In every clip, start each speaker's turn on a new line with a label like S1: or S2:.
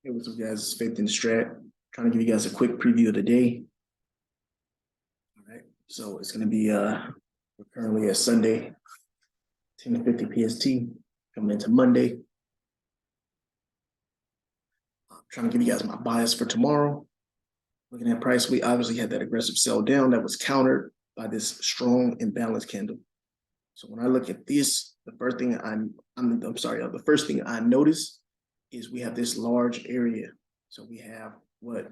S1: Hey, what's up, guys? It's Faith in the Strat. Trying to give you guys a quick preview of the day. All right. So it's going to be, we're currently at Sunday, 10:50 PST, coming into Monday. I'm trying to give you guys my bias for tomorrow. Looking at price, we obviously had that aggressive sell down that was countered by this strong imbalance candle. So when I look at this, the first thing the first thing I notice is we have this large area. So we have what?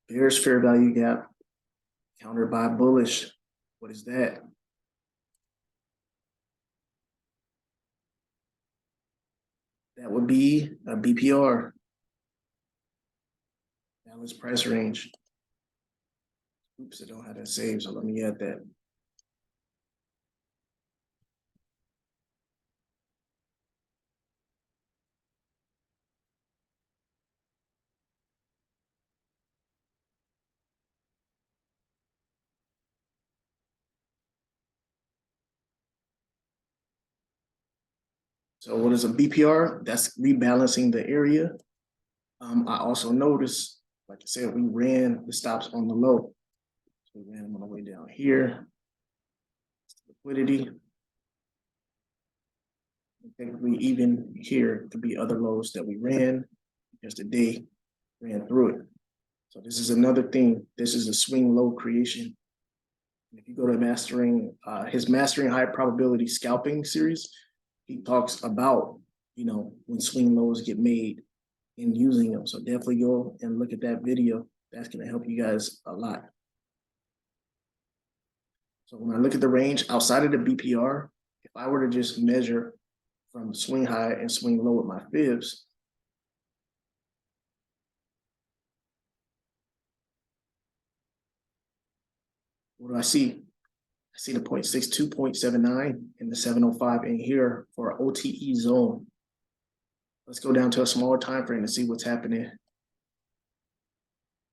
S1: Bearish fair value gap countered by bullish. What is that? That would be a BPR, balanced price range. Oops, I don't have that saved, so let me add that. So what is a BPR? That's rebalancing the area. I also noticed, like I said, we ran the stops on the low. So we ran them on the way down here. Liquidity. Technically, even here could be other lows that we ran because the day ran through it. So this is another thing. This is a swing low creation. If you go to his Mastering High Probability Scalping series, he talks about, when swing lows get made and using them. So definitely go and look at that video. That's going to help you guys a lot. So when I look at the range outside of the BPR, if I were to just measure from swing high and swing low with my fibs, what do I see? I see the 0.62, 0.79, and the 705 in here for an OTE zone. Let's go down to a smaller time frame and see what's happening.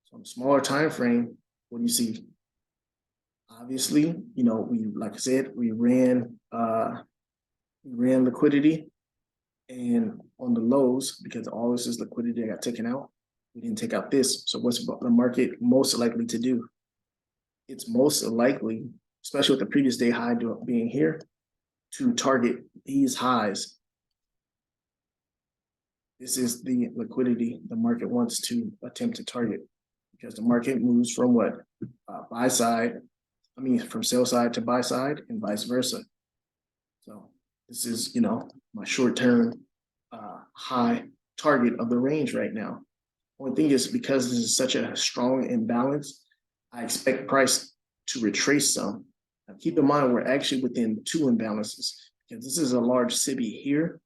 S1: So on a smaller time frame, what do you see? Obviously, like I said, we ran liquidity, and on the lows, because all this is liquidity that got taken out, we didn't take out this. So what's the market most likely to do? It's most likely, especially with the previous day high being here, to target these highs. This is the liquidity the market wants to attempt to target, because the market moves from what? From sell side to buy side and vice versa. So this is, my short-term high target of the range right now. Only thing is, because this is such a strong imbalance, I expect price to retrace some. Now, keep in mind, we're actually within two imbalances, because this is a large SIBI here,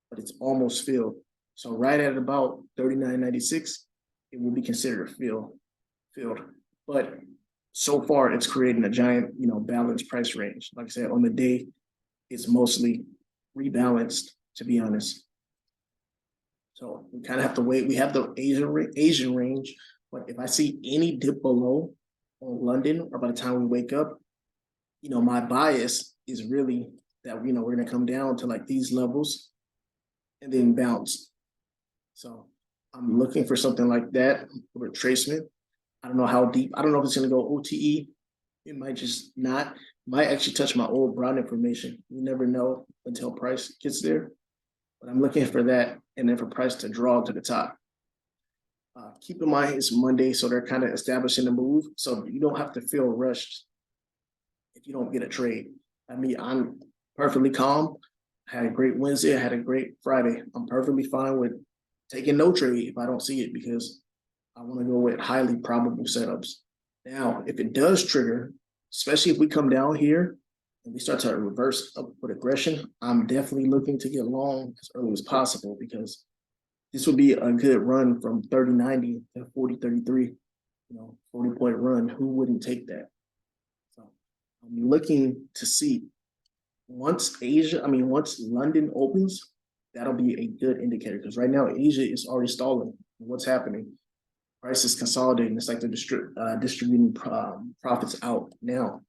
S1: but it's almost filled. So right at about 39.96, it will be considered filled. But so far, it's creating a giant, balanced price range. Like I said, on the day, it's mostly rebalanced, to be honest. So we kind of have to wait. We have the Asian range, but if I see any dip below on London, or by the time we wake up, my bias is really that, we're going to come down to like these levels and then bounce. So I'm looking for something like that, retracement. I don't know how deep. I don't know if it's going to go OTE. It might just not. Might actually touch my old brown information. You never know until price gets there. But I'm looking for that, and then for price to draw to the top. Keep in mind, it's Monday, so they're kind of establishing the move. So you don't have to feel rushed if you don't get a trade. I'm perfectly calm. I had a great Wednesday. I had a great Friday. I'm perfectly fine with taking no trade if I don't see it, because I want to go with highly probable setups. Now, if it does trigger, especially if we come down here and we start to reverse upward aggression, I'm definitely looking to get long as early as possible, because this would be a good run from 30.90 to 40.33, 40-point run. Who wouldn't take that? So I'm looking to see once London opens, that'll be a good indicator, because right now Asia is already stalling. What's happening? Price is consolidating. It's like they're distributing profits out now.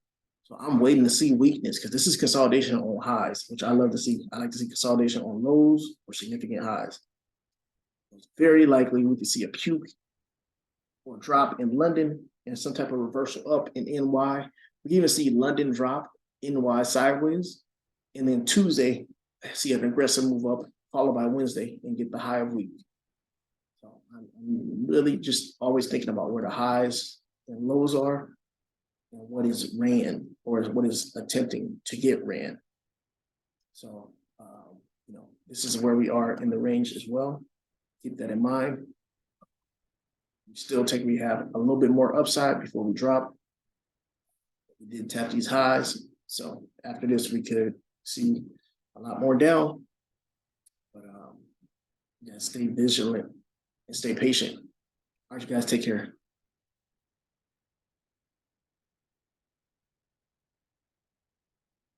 S1: So I'm waiting to see weakness, because this is consolidation on highs, which I love to see. I like to see consolidation on lows or significant highs. It's very likely we could see a puke or drop in London and some type of reversal up in NY. We can even see London drop, NY sideways, and then Tuesday see an aggressive move up, followed by Wednesday and get the high of week. So I'm really just always thinking about where the highs and lows are and what is ran or what is attempting to get ran. So, this is where we are in the range as well. Keep that in mind. We have a little bit more upside before we drop. We did tap these highs. So after this, we could see a lot more down. But stay vigilant and stay patient. All right, you guys, take care.